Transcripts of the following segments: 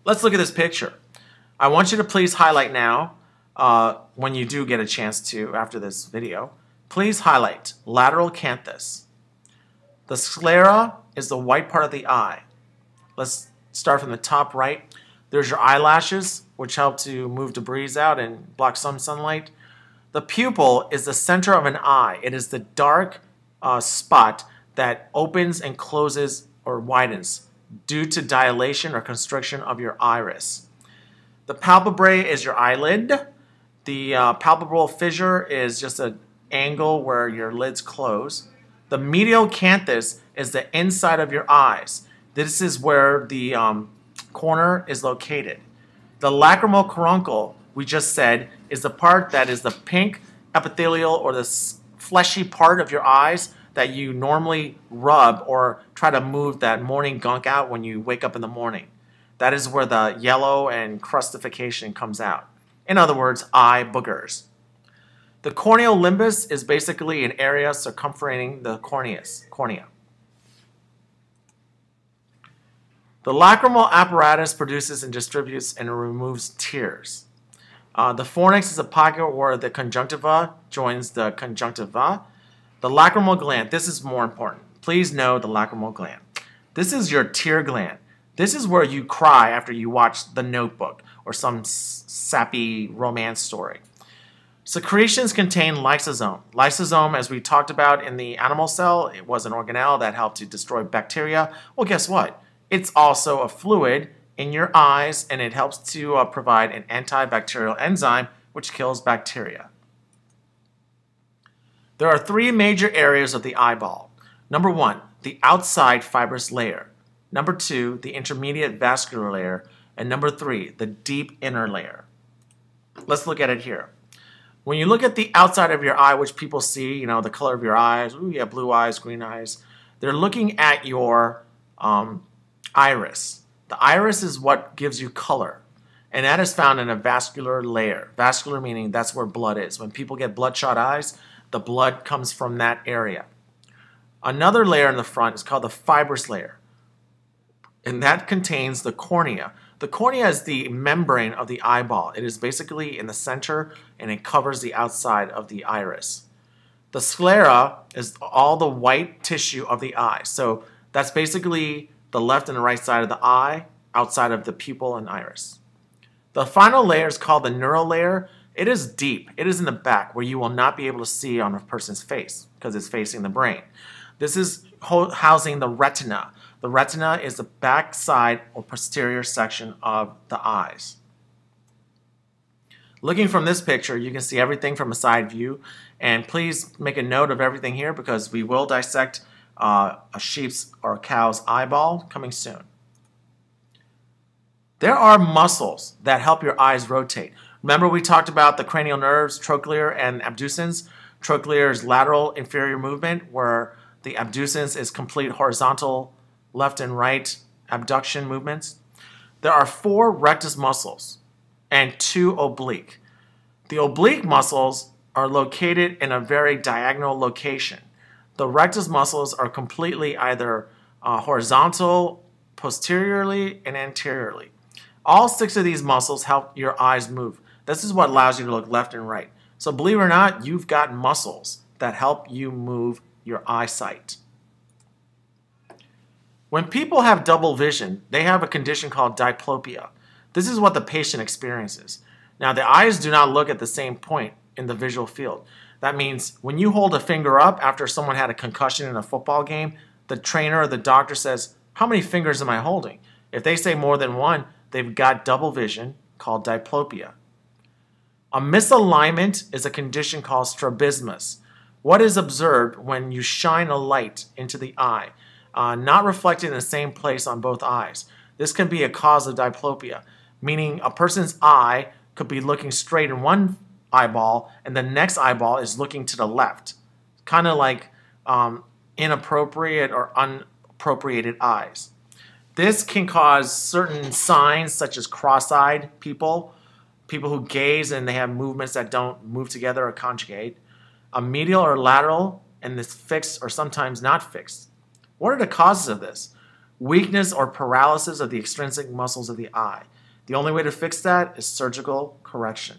Let's look at this picture. I want you to please highlight now, when you do get a chance to after this video, please highlight lateral canthus. The sclera is the white part of the eye. Let's start from the top right. There's your eyelashes, which help to move debris out and block some sunlight. The pupil is the center of an eye. It is the dark spot that opens and closes or widens due to dilation or constriction of your iris. The palpebrae is your eyelid. The palpebral fissure is just an angle where your lids close. The medial canthus is the inside of your eyes. This is where the corner is located. The lacrimal caruncle, we just said, is the part that is the pink epithelial or the fleshy part of your eyes that you normally rub or try to move that morning gunk out when you wake up in the morning. That is where the yellow and crustification comes out. In other words, eye boogers. The corneal limbus is basically an area circumferring the cornea. The lacrimal apparatus produces and distributes and removes tears. The fornix is a pocket where the conjunctiva joins the conjunctiva. The lacrimal gland, this is more important. Please know the lacrimal gland. This is your tear gland. This is where you cry after you watch The Notebook or some sappy romance story. Secretions contain lysosome. Lysosome, as we talked about in the animal cell, it was an organelle that helped to destroy bacteria. Well, guess what? It's also a fluid in your eyes, and it helps to provide an antibacterial enzyme which kills bacteria. There are three major areas of the eyeball. Number one, the outside fibrous layer. Number two, the intermediate vascular layer. And number three, the deep inner layer. Let's look at it here. When you look at the outside of your eye, which people see, you know, the color of your eyes, ooh, you have blue eyes, green eyes, they're looking at your iris. The iris is what gives you color, and that is found in a vascular layer. Vascular meaning that's where blood is. When people get bloodshot eyes, the blood comes from that area. Another layer in the front is called the fibrous layer, and that contains the cornea. The cornea is the membrane of the eyeball. It is basically in the center, and it covers the outside of the iris. The sclera is all the white tissue of the eye. So that's basically the left and the right side of the eye, outside of the pupil and iris. The final layer is called the neural layer. It is deep. It is in the back where you will not be able to see on a person's face because it's facing the brain. This is housing the retina. The retina is the back side or posterior section of the eyes. Looking from this picture, you can see everything from a side view. And please make a note of everything here because we will dissect a sheep's or a cow's eyeball coming soon. There are muscles that help your eyes rotate. Remember we talked about the cranial nerves, trochlear and abducens. Trochlear is lateral inferior movement, where the abducens is complete horizontal left and right abduction movements. There are 4 rectus muscles and 2 oblique. The oblique muscles are located in a very diagonal location. The rectus muscles are completely either horizontal, posteriorly, and anteriorly. All 6 of these muscles help your eyes move. This is what allows you to look left and right. So believe it or not, you've got muscles that help you move your eyesight. When people have double vision, they have a condition called diplopia. This is what the patient experiences. Now, the eyes do not look at the same point in the visual field. That means when you hold a finger up after someone had a concussion in a football game, the trainer or the doctor says, how many fingers am I holding? If they say more than one, they've got double vision called diplopia. A misalignment is a condition called strabismus. What is observed when you shine a light into the eye, not reflected in the same place on both eyes? This can be a cause of diplopia, meaning a person's eye could be looking straight in one eyeball and the next eyeball is looking to the left. Kind of like inappropriate or unappropriated eyes. This can cause certain signs such as cross-eyed people who gaze and they have movements that don't move together or conjugate, a medial or lateral, and this fixed or sometimes not fixed. What are the causes of this? weakness or paralysis of the extrinsic muscles of the eye. The only way to fix that is surgical correction.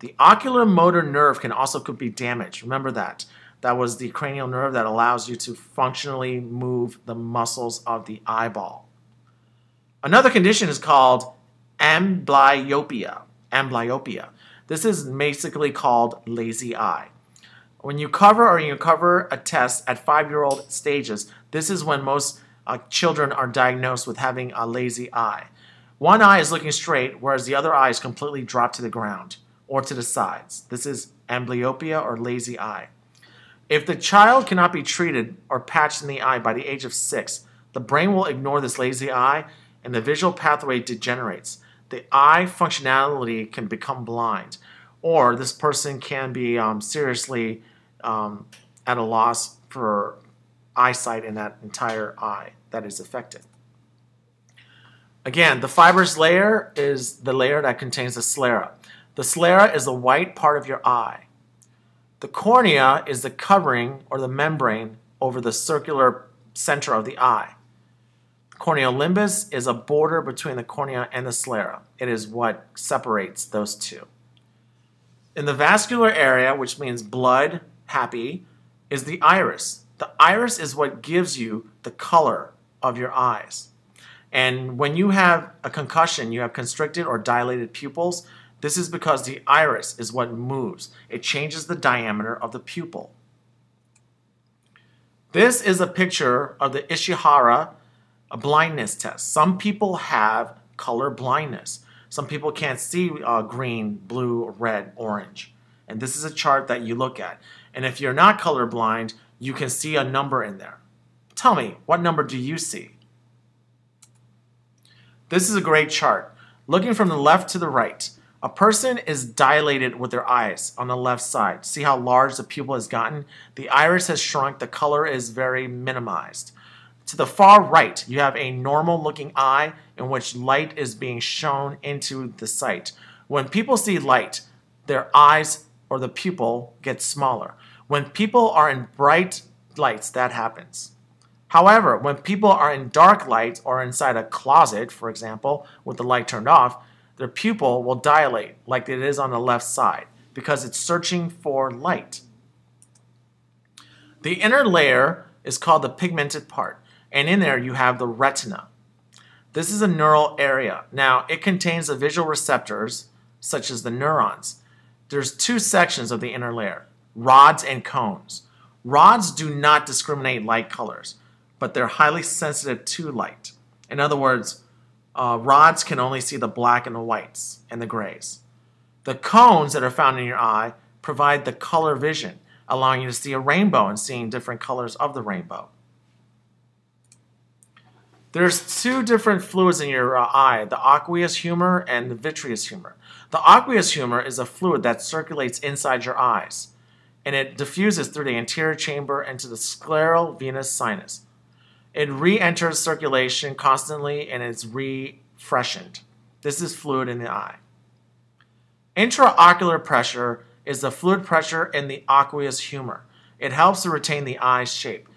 The ocular motor nerve could be damaged. Remember that. That was the cranial nerve that allows you to functionally move the muscles of the eyeball. Another condition is called amblyopia. Amblyopia. This is basically called lazy eye. When you cover a test at 5-year-old stages, this is when most children are diagnosed with having a lazy eye. One eye is looking straight, whereas the other eye is completely dropped to the ground or to the sides. This is amblyopia or lazy eye. If the child cannot be treated or patched in the eye by the age of 6, the brain will ignore this lazy eye and the visual pathway degenerates. The eye functionality can become blind, or this person can be seriously at a loss for eyesight in that entire eye that is affected. Again, the fibrous layer is the layer that contains the sclera. The sclera is the white part of your eye. The cornea is the covering or the membrane over the circular center of the eye. Corneal limbus is a border between the cornea and the sclera. It is what separates those two. In the vascular area, which means blood, happy, is the iris. The iris is what gives you the color of your eyes. And when you have a concussion, you have constricted or dilated pupils. This is because the iris is what moves. It changes the diameter of the pupil. This is a picture of the Ishihara blindness test. Some people have color blindness. Some people can't see green, blue, red, orange. And this is a chart that you look at. And if you're not colorblind, you can see a number in there. Tell me, what number do you see? This is a great chart. Looking from the left to the right, a person is dilated with their eyes on the left side. See how large the pupil has gotten? The iris has shrunk. The color is very minimized. To the far right, you have a normal looking eye in which light is being shown into the sight. When people see light, their eyes or the pupil gets smaller. When people are in bright lights, that happens. However, when people are in dark light or inside a closet, for example, with the light turned off, their pupil will dilate like it is on the left side because it's searching for light. The inner layer is called the pigmented part, and in there you have the retina. This is a neural area. Now, it contains the visual receptors, such as the neurons. There's two sections of the inner layer, rods and cones. Rods do not discriminate light colors, but they're highly sensitive to light. In other words, rods can only see the black and the whites and the grays. The cones that are found in your eye provide the color vision, allowing you to see a rainbow and seeing different colors of the rainbow. There's two different fluids in your eye, the aqueous humor and the vitreous humor. The aqueous humor is a fluid that circulates inside your eyes, and it diffuses through the anterior chamber into the scleral venous sinus. It re-enters circulation constantly and it's refreshened. This is fluid in the eye. Intraocular pressure is the fluid pressure in the aqueous humor. It helps to retain the eye's shape.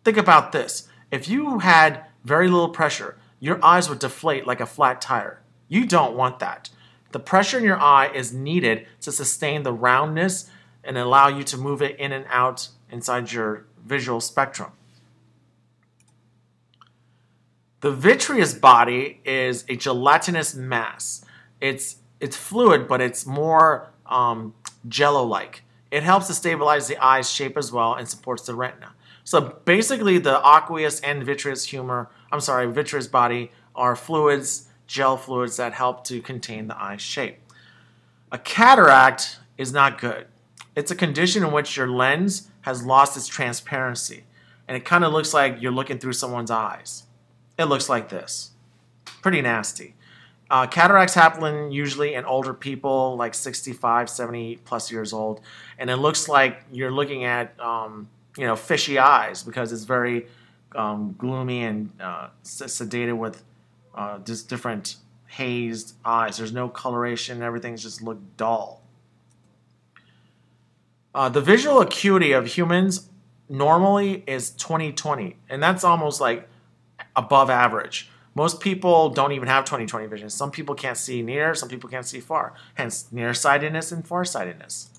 Think about this. If you had very little pressure, your eyes would deflate like a flat tire. You don't want that. The pressure in your eye is needed to sustain the roundness and allow you to move it in and out inside your visual spectrum. The vitreous body is a gelatinous mass. It's fluid, but it's more jello-like. It helps to stabilize the eye's shape as well and supports the retina. So basically, the aqueous and vitreous vitreous body are fluids, gel fluids that help to contain the eye's shape. A cataract is not good. It's a condition in which your lens has lost its transparency, and it kind of looks like you're looking through someone's eyes. It looks like this. Pretty nasty. Cataracts happen usually in older people, like 65, 70 plus years old, and it looks like you're looking at fishy eyes because it's very gloomy and sedated with just different hazed eyes. There's no coloration. Everything's just look dull. The visual acuity of humans normally is 20/20, and that's almost like above average. Most people don't even have 20/20 vision. Some people can't see near, some people can't see far. Hence, nearsightedness and farsightedness.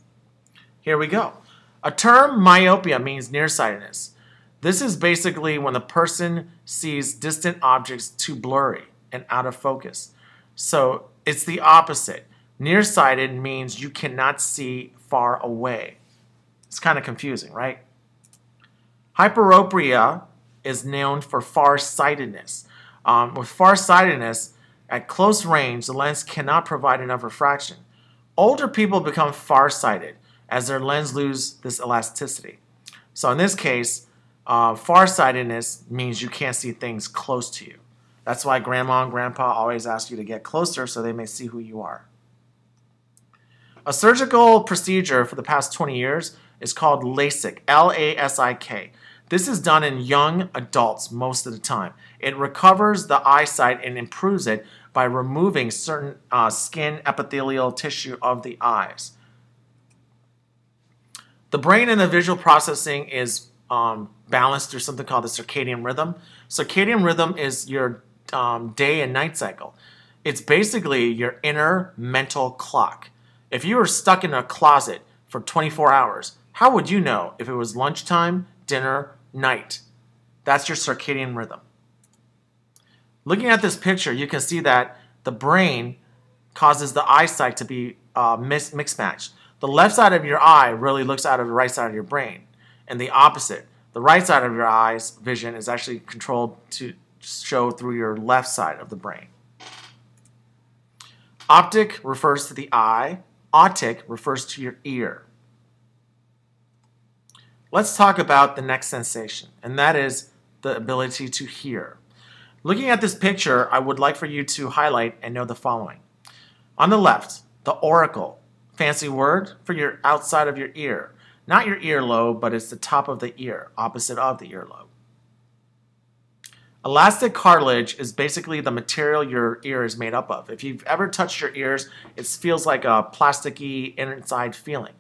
Here we go. A term myopia means nearsightedness. This is basically when the person sees distant objects too blurry and out of focus. So it's the opposite. Nearsighted means you cannot see far away. It's kind of confusing, right? Hyperopia is known for farsightedness. With farsightedness, at close range, the lens cannot provide enough refraction. Older people become farsighted as their lens lose this elasticity. So in this case, farsightedness means you can't see things close to you. That's why grandma and grandpa always ask you to get closer so they may see who you are. A surgical procedure for the past 20 years is called LASIK, L-A-S-I-K. This is done in young adults most of the time. It recovers the eyesight and improves it by removing certain skin epithelial tissue of the eyes. The brain and the visual processing is balanced through something called the circadian rhythm. Circadian rhythm is your day and night cycle. It's basically your inner mental clock. If you were stuck in a closet for 24 hours, how would you know if it was lunchtime, dinner, night? That's your circadian rhythm. Looking at this picture, you can see that the brain causes the eyesight to be mixed matched. The left side of your eye really looks out of the right side of your brain, and the opposite. The right side of your eye's vision is actually controlled to show through your left side of the brain. Optic refers to the eye. Otic refers to your ear. Let's talk about the next sensation, and that is the ability to hear. Looking at this picture, I would like for you to highlight and know the following. On the left, the auricle, fancy word for your outside of your ear. Not your earlobe, but it's the top of the ear, opposite of the earlobe. Elastic cartilage is basically the material your ear is made up of. If you've ever touched your ears, it feels like a plasticky inside feeling.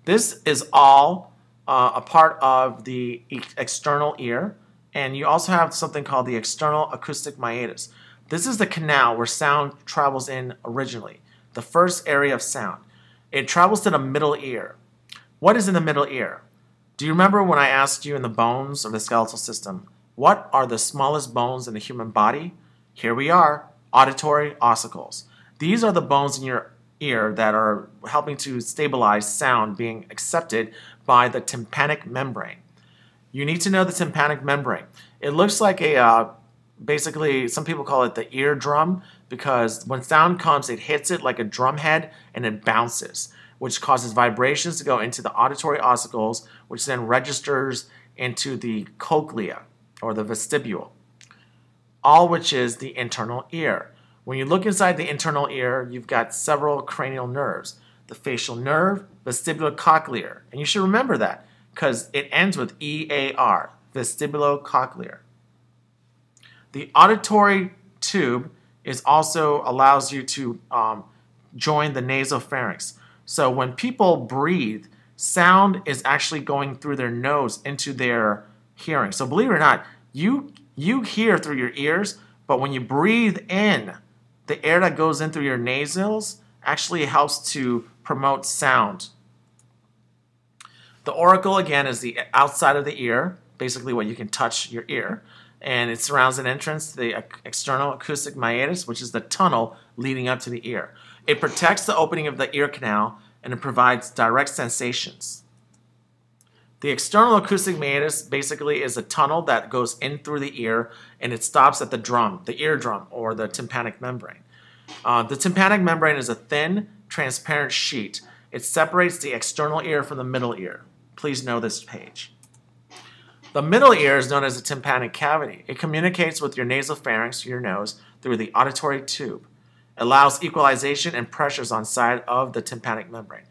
This is all a part of the external ear, and you also have something called the external acoustic meatus. This is the canal where sound travels in originally, the first area of sound. It travels to the middle ear. What is in the middle ear? Do you remember when I asked you in the bones of the skeletal system, what are the smallest bones in the human body? Here we are, auditory ossicles. These are the bones in your ear that are helping to stabilize sound being accepted by the tympanic membrane. You need to know the tympanic membrane. It looks like basically some people call it the eardrum because when sound comes, it hits it like a drum head and it bounces, which causes vibrations to go into the auditory ossicles, which then registers into the cochlea or the vestibule, all which is the internal ear. When you look inside the internal ear, you've got several cranial nerves, the facial nerve, vestibulocochlear, and you should remember that because it ends with EAR, vestibulocochlear. The auditory tube also allows you to join the nasopharynx. So when people breathe, sound is actually going through their nose into their hearing. So believe it or not, you hear through your ears, but when you breathe in, the air that goes in through your nasals actually helps to promote sound. The auricle, again, is the outside of the ear, basically what you can touch your ear, and it surrounds an entrance to the external acoustic meatus, which is the tunnel leading up to the ear. It protects the opening of the ear canal, and it provides direct sensations. The external acoustic meatus basically is a tunnel that goes in through the ear, and it stops at the drum, the eardrum, or the tympanic membrane. The tympanic membrane is a thin, transparent sheet. It separates the external ear from the middle ear. Please know this page. The middle ear is known as the tympanic cavity. It communicates with your nasopharynx, your nose, through the auditory tube. It allows equalization and pressures on side of the tympanic membrane.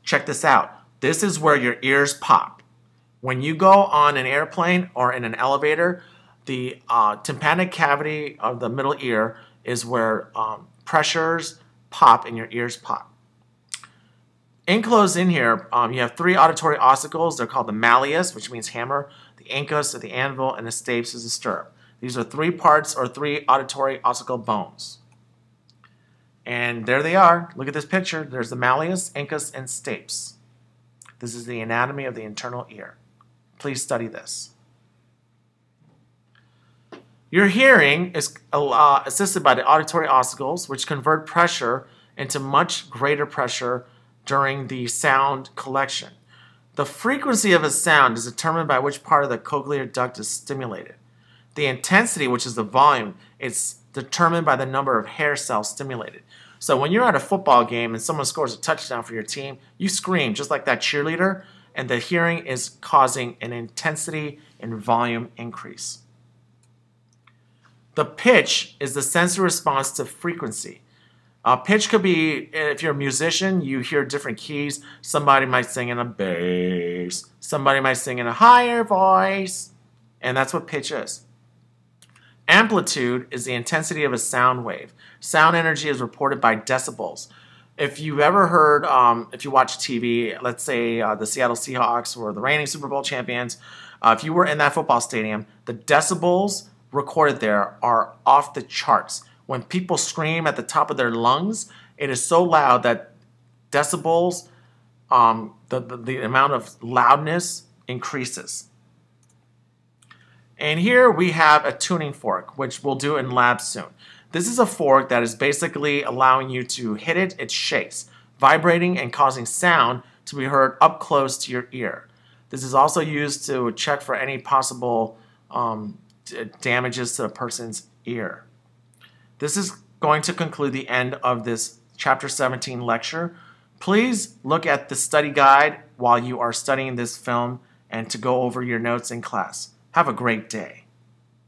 Check this out. This is where your ears pop. When you go on an airplane or in an elevator, the tympanic cavity of the middle ear is where pressures pop and your ears pop. Enclosed in here, you have three auditory ossicles. They're called the malleus, which means hammer, the incus, or the anvil, and the stapes is the stirrup. These are 3 parts or 3 auditory ossicle bones. And there they are. Look at this picture. There's the malleus, incus, and stapes. This is the anatomy of the internal ear. Please study this. Your hearing is assisted by the auditory ossicles, which convert pressure into much greater pressure during the sound collection. The frequency of a sound is determined by which part of the cochlear duct is stimulated. The intensity, which is the volume, is determined by the number of hair cells stimulated. So when you're at a football game and someone scores a touchdown for your team, you scream just like that cheerleader, and the hearing is causing an intensity and volume increase. The pitch is the sensory response to frequency. Pitch could be, if you're a musician, you hear different keys. Somebody might sing in a bass. Somebody might sing in a higher voice. And that's what pitch is. Amplitude is the intensity of a sound wave. Sound energy is reported by decibels. If you've ever heard, if you watch TV, let's say the Seattle Seahawks or the reigning Super Bowl champions, if you were in that football stadium, the decibels recorded there are off the charts. When people scream at the top of their lungs, it is so loud that decibels, the amount of loudness increases. And here we have a tuning fork, which we'll do in lab soon. This is a fork that is basically allowing you to hit it, it shakes, vibrating and causing sound to be heard up close to your ear. This is also used to check for any possible damages to a person's ear. This is going to conclude the end of this Chapter 17 lecture. Please look at the study guide while you are studying this film and to go over your notes in class. Have a great day.